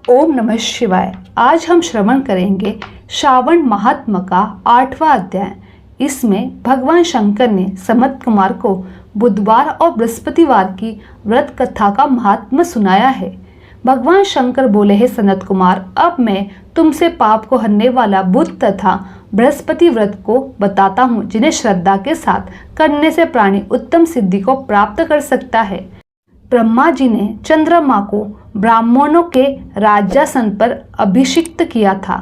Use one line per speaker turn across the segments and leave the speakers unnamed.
ओम नमः शिवाय। आज हम श्रवण करेंगे श्रावण महात्म का 8वां अध्याय। इसमें भगवान शंकर ने सनत कुमार को बुधवार और बृहस्पतिवार की व्रत कथा का महात्म सुनाया है। भगवान शंकर बोले हैं, सनत कुमार, अब मैं तुमसे पाप को हरने वाला बुध तथा बृहस्पति व्रत को बताता हूँ, जिन्हें श्रद्धा के साथ करने से प्राणी उत्तम सिद्धि को प्राप्त कर सकता है। ब्रह्मा जी ने चंद्रमा को ब्राह्मणों के राज्यासन पर अभिषिक्त किया था।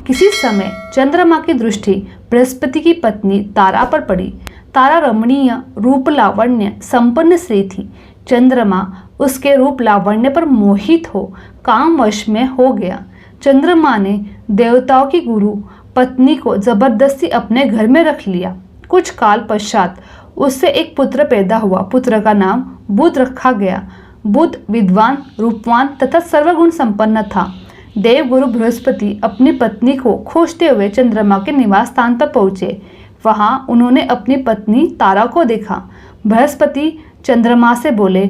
किसी समय चंद्रमा की दृष्टि बृहस्पति की पत्नी तारा पर पड़ी। तारा रमणीय रूप लावण्य संपन्न स्त्री थी। चंद्रमा उसके रूप लावण्य पर मोहित हो कामवश में हो गया। चंद्रमा ने देवताओं की गुरु पत्नी को जबरदस्ती अपने घर में रख लिया। कुछ काल पश्चात उससे एक पुत्र पैदा हुआ। पुत्र का नाम बुध रखा गया। बुध विद्वान, रूपवान तथा सर्वगुण संपन्न था। देवगुरु बृहस्पति अपनी पत्नी को खोजते हुए चंद्रमा के निवास स्थान पर पहुंचे। वहां उन्होंने अपनी पत्नी तारा को देखा। बृहस्पति चंद्रमा से बोले,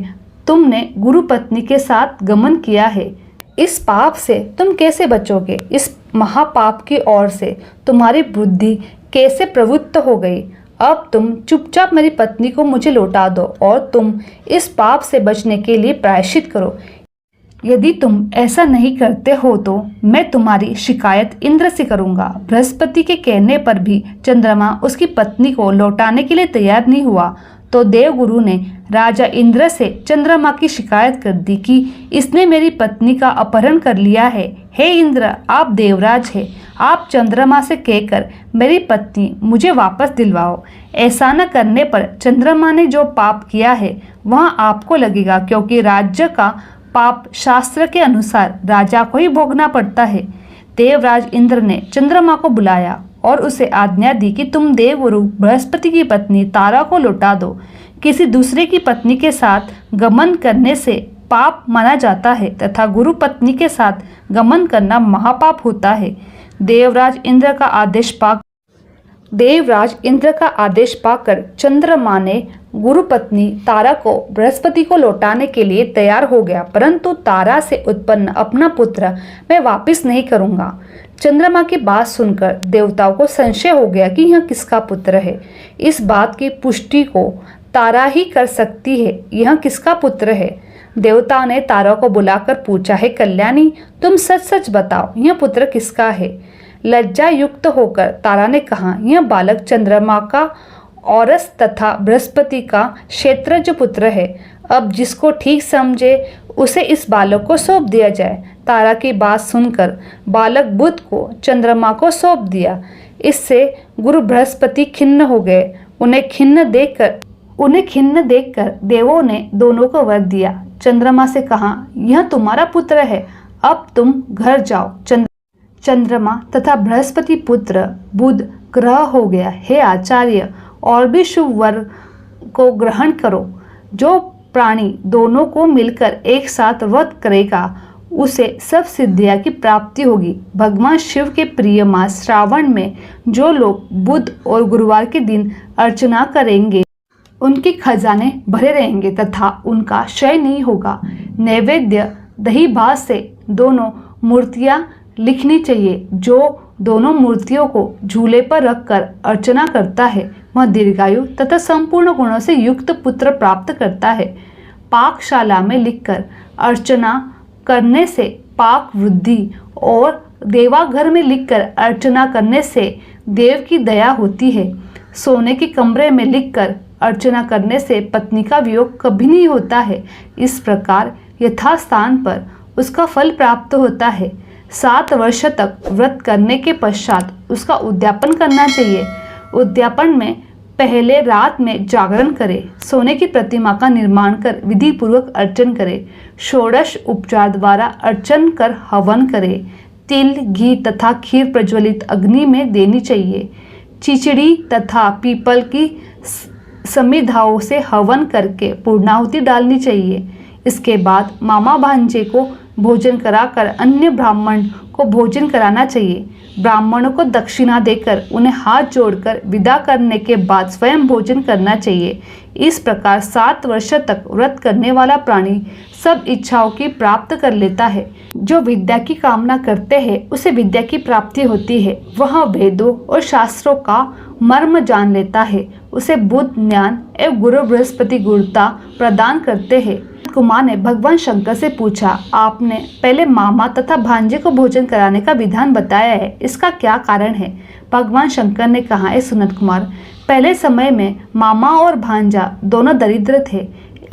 तुमने गुरु पत्नी के साथ गमन किया है। इस पाप से तुम कैसे बचोगे? इस महापाप की ओर से तुम्हारी बुद्धि कैसे प्रवृत्त हो गई? अब तुम चुपचाप मेरी पत्नी को मुझे लौटा दो और तुम इस पाप से बचने के लिए प्रायश्चित करो। यदि तुम ऐसा नहीं करते हो तो मैं तुम्हारी शिकायत इंद्र से करूंगा। बृहस्पति के कहने पर भी चंद्रमा उसकी पत्नी को लौटाने के लिए तैयार नहीं हुआ तो देवगुरु ने राजा इंद्र से चंद्रमा की शिकायत कर दी कि इसने मेरी पत्नी का अपहरण कर लिया है। हे इंद्र, आप देवराज हैं, आप चंद्रमा से कहकर मेरी पत्नी मुझे वापस दिलवाओ। ऐसा न करने पर चंद्रमा ने जो पाप किया है वह आपको लगेगा, क्योंकि राज्य का पाप शास्त्र के अनुसार राजा को ही भोगना पड़ता है। देवराज इंद्र ने चंद्रमा को बुलाया और उसे आज्ञा दी कि तुम देवगुरु बृहस्पति की पत्नी तारा को लौटा दो। किसी दूसरे की पत्नी के साथ गमन करने से पाप माना जाता है तथा गुरु पत्नी के साथ गमन करना महापाप होता है। देवराज इंद्र का आदेश पाकर चंद्रमा ने गुरु पत्नी तारा को बृहस्पति को लौटाने के लिए तैयार हो गया, परंतु तारा से उत्पन्न अपना पुत्र मैं वापस नहीं करूंगा। चंद्रमा की बात सुनकर देवताओं को संशय हो गया कि यह किसका पुत्र है। इस बात की पुष्टि को तारा ही कर सकती है, यह किसका पुत्र है। देवता ने तारा को बुलाकर पूछा, है कल्याणी, तुम सच सच बताओ, यह पुत्र किसका है। लज्जा युक्त होकर तारा ने कहा, यह बालक चंद्रमा का औरस तथा बृहस्पति का क्षेत्रज पुत्र है। अब जिसको ठीक समझे उसे इस बालक को सौंप दिया जाए। तारा की बात सुनकर बालक बुध को चंद्रमा को सौंप दिया। इससे गुरु बृहस्पति खिन्न हो गए। उन्हें खिन्न देखकर देवों ने दोनों को वर दिया। चंद्रमा से कहा, यह तुम्हारा पुत्र है, अब तुम घर जाओ। चंद्रमा तथा बृहस्पति पुत्र बुध ग्रह हो गया। हे आचार्य, और भी शुभ वर को ग्रहण करो। जो प्राणी दोनों को मिलकर एक साथ व्रत करेगा उसे सब सिद्धियां की प्राप्ति होगी। भगवान शिव के प्रिय मास श्रावण में जो लोग बुध और गुरुवार के दिन अर्चना करेंगे उनके खजाने भरे रहेंगे तथा उनका क्षय नहीं होगा। नैवेद्य दही भात से दोनों मूर्तियां लिखनी चाहिए। जो दोनों मूर्तियों को झूले पर रखकर अर्चना करता है वह दीर्घायु तथा संपूर्ण गुणों से युक्त पुत्र प्राप्त करता है। पाकशाला में लिखकर अर्चना करने से पाक वृद्धि और देवाघर में लिखकर अर्चना करने से देव की दया होती है। सोने के कमरे में लिखकर अर्चना करने से पत्नी का वियोग कभी नहीं होता है। इस प्रकार यथास्थान पर उसका फल प्राप्त होता है। 7 वर्ष तक व्रत करने के पश्चात उसका उद्यापन करना चाहिए। उद्यापन में पहले रात में जागरण करे। सोने की प्रतिमा का निर्माण कर विधि पूर्वक अर्चन करे। षोडश उपचार द्वारा अर्चन कर हवन करे। तिल, घी तथा खीर प्रज्वलित अग्नि में देनी चाहिए। चिचड़ी तथा पीपल की समिधाओं से हवन करके पूर्णाहुति डालनी चाहिए। इसके बाद मामा भांजे को भोजन कराकर अन्य ब्राह्मण को भोजन कराना चाहिए। ब्राह्मणों को दक्षिणा देकर उन्हें हाथ जोड़कर विदा करने के बाद स्वयं भोजन करना चाहिए। इस प्रकार 7 वर्ष तक व्रत करने वाला प्राणी सब इच्छाओं की प्राप्त कर लेता है। जो विद्या की कामना करते हैं उसे विद्या की प्राप्ति होती है। वह वेदों और शास्त्रों का मर्म जान लेता है। उसे बुद्ध ज्ञान एवं गुरु बृहस्पति गुरुता प्रदान करते हैं। कुमार ने भगवान शंकर से पूछा, आपने पहले मामा तथा भांजे को भोजन कराने का विधान बताया है, इसका क्या कारण है? भगवान शंकर ने कहा, हे सनत कुमार, पहले समय में मामा और भांजा दोनों दरिद्र थे।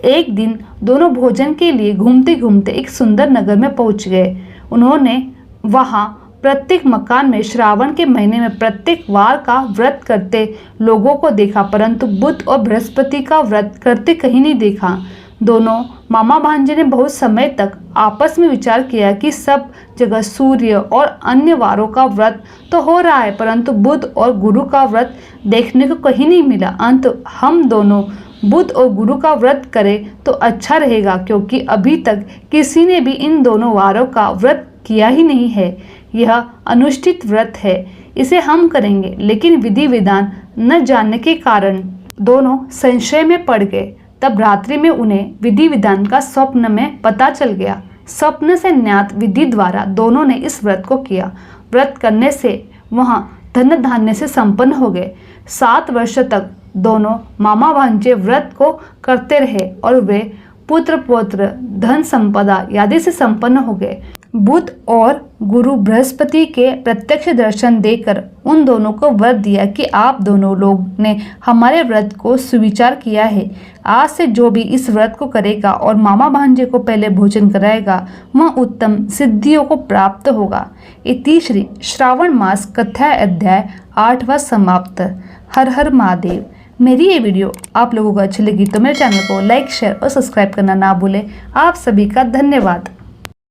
एक दिन दोनों भोजन के लिए घूमते घूमते एक सुंदर नगर में पहुंच गए। उन्होंने वहां प्रत्येक मकान में श्रावण के महीने में प्रत्येक वार का व्रत करते लोगों को देखा, परंतु बुध और बृहस्पति का व्रत करते कहीं नहीं देखा। दोनों मामा भांजे ने बहुत समय तक आपस में विचार किया कि सब जगह सूर्य और अन्य वारों का व्रत तो हो रहा है, परंतु बुध और गुरु का व्रत देखने को कहीं नहीं मिला। अंत हम दोनों बुध और गुरु का व्रत करें तो अच्छा रहेगा, क्योंकि अभी तक किसी ने भी इन दोनों वारों का व्रत किया ही नहीं है। यह अनुष्ठित व्रत है, इसे हम करेंगे। लेकिन विधि विधान न जानने के कारण दोनों संशय में पड़ गए। तब रात्रि में उन्हें विधि विधान का स्वप्न में पता चल गया। स्वप्न से ज्ञात विधि द्वारा दोनों ने इस व्रत को किया। व्रत करने से वहां धन धान्य से संपन्न हो गए। 7 वर्ष तक दोनों मामा भांजे व्रत को करते रहे और वे पुत्र पौत्र धन संपदा आदि से संपन्न हो गए। बुध और गुरु बृहस्पति के प्रत्यक्ष दर्शन देकर उन दोनों को वर दिया कि आप दोनों लोग ने हमारे व्रत को सुविचार किया है। आज से जो भी इस व्रत को करेगा और मामा भांजे को पहले भोजन कराएगा वह उत्तम सिद्धियों को प्राप्त होगा। इति श्री श्रावण मास कथा अध्याय 8वां समाप्त। हर हर महादेव। मेरी ये वीडियो आप लोगों को अच्छी लगी तो मेरे चैनल को लाइक शेयर और सब्सक्राइब करना ना भूलें। आप सभी का धन्यवाद।